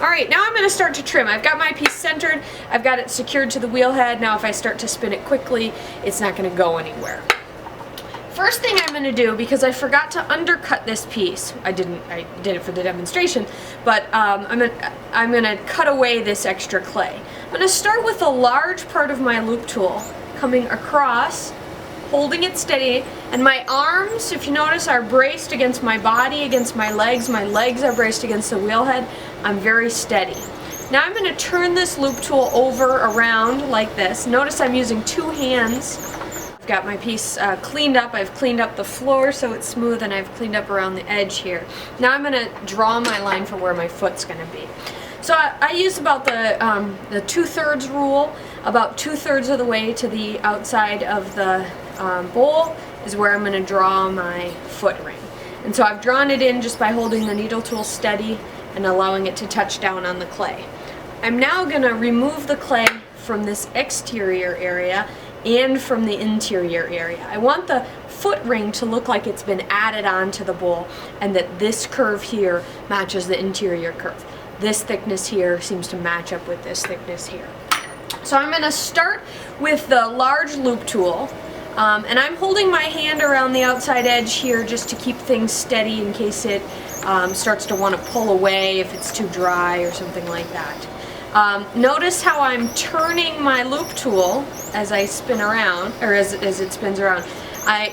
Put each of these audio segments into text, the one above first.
Alright, now I'm going to start to trim. I've got my piece centered, I've got it secured to the wheel head. Now if I start to spin it quickly, it's not going to go anywhere. First thing I'm going to do, because I forgot to undercut this piece, I did it for the demonstration, but I'm going to cut away this extra clay. I'm going to start with a large part of my loop tool, coming across, holding it steady, and my arms, if you notice, are braced against my body, against my legs are braced against the wheel head. I'm very steady. Now I'm going to turn this loop tool over around like this. Notice I'm using two hands. I've got my piece cleaned up. I've cleaned up the floor so it's smooth, and I've cleaned up around the edge here. Now I'm going to draw my line for where my foot's going to be. So I use about the 2/3 rule. About 2/3 of the way to the outside of the bowl is where I'm going to draw my foot ring. And so I've drawn it in just by holding the needle tool steady and allowing it to touch down on the clay. I'm now going to remove the clay from this exterior area and from the interior area. I want the foot ring to look like it's been added on to the bowl, and that this curve here matches the interior curve. This thickness here seems to match up with this thickness here. So I'm going to start with the large loop tool, and I'm holding my hand around the outside edge here just to keep things steady in case it starts to want to pull away if it's too dry or something like that. Notice how I'm turning my loop tool as I spin around, or as it spins around.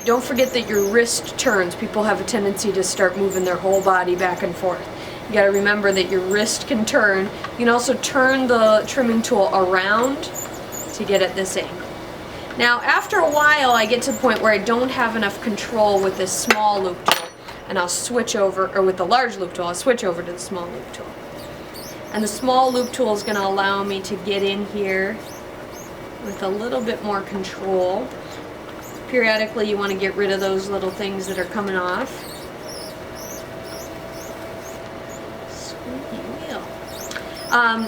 Don't forget that your wrist turns. People have a tendency to start moving their whole body back and forth. You got to remember that your wrist can turn. You can also turn the trimming tool around to get at this angle. Now after a while I get to the point where I don't have enough control with this small loop tool, and I'll switch over, or with the large loop tool, I'll switch over to the small loop tool. And the small loop tool is going to allow me to get in here with a little bit more control. Periodically you want to get rid of those little things that are coming off.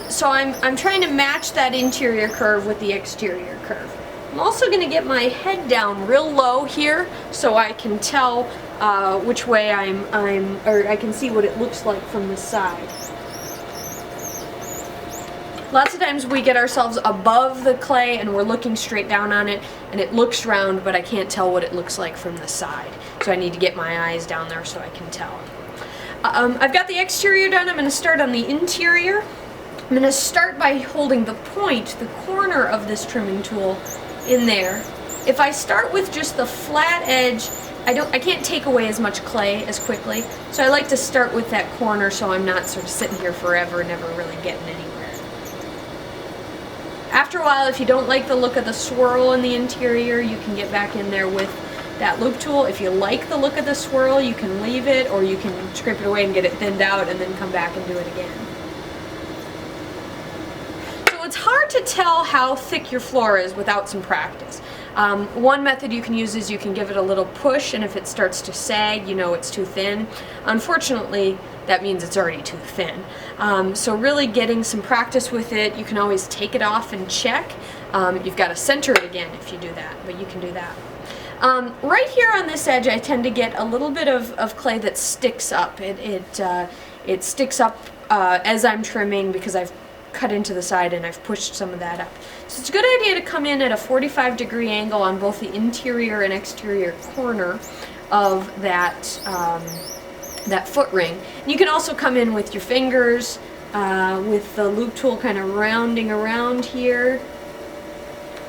So I'm trying to match that interior curve with the exterior curve. I'm also going to get my head down real low here so I can tell which way or I can see what it looks like from the side. Lots of times we get ourselves above the clay and we're looking straight down on it, and it looks round, but I can't tell what it looks like from the side. So I need to get my eyes down there so I can tell. I've got the exterior done. I'm going to start on the interior. I'm going to start by holding the point, the corner of this trimming tool in there. If I start with just the flat edge, I can't take away as much clay as quickly, so I like to start with that corner so I'm not sort of sitting here forever, never really getting anywhere. After a while, if you don't like the look of the swirl in the interior, you can get back in there with that loop tool. If you like the look of the swirl, you can leave it, or you can scrape it away and get it thinned out and then come back and do it again. So it's hard to tell how thick your floor is without some practice. One method you can use is you can give it a little push, and if it starts to sag, you know it's too thin. Unfortunately, that means it's already too thin. So really getting some practice with it, you can always take it off and check. You've got to center it again if you do that, but you can do that. Right here on this edge, I tend to get a little bit of clay that sticks up. It sticks up as I'm trimming because I've cut into the side and I've pushed some of that up. So it's a good idea to come in at a 45-degree angle on both the interior and exterior corner of that foot ring. And you can also come in with your fingers, with the loop tool kind of rounding around here,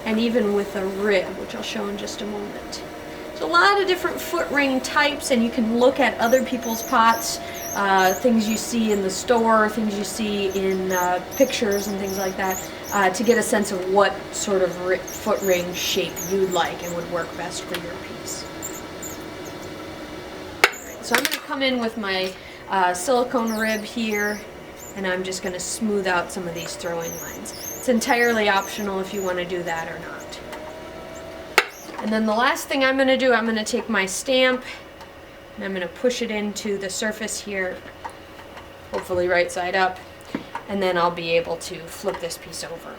and even with a rib, which I'll show in just a moment. There's a lot of different foot ring types, and you can look at other people's pots, things you see in the store, things you see in pictures and things like that, to get a sense of what sort of foot ring shape you'd like and would work best for your piece. So I'm going to come in with my silicone rib here, and I'm just going to smooth out some of these throwing lines. It's entirely optional if you want to do that or not. And then the last thing I'm going to do, I'm going to take my stamp and I'm going to push it into the surface here, hopefully right side up, and then I'll be able to flip this piece over.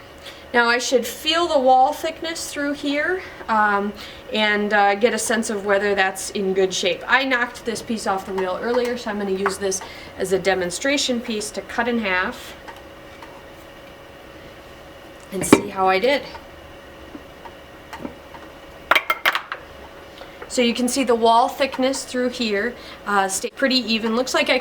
Now I should feel the wall thickness through here and get a sense of whether that's in good shape. I knocked this piece off the wheel earlier, so I'm going to use this as a demonstration piece to cut in half. and see how I did. So you can see the wall thickness through here stayed pretty even. Looks like I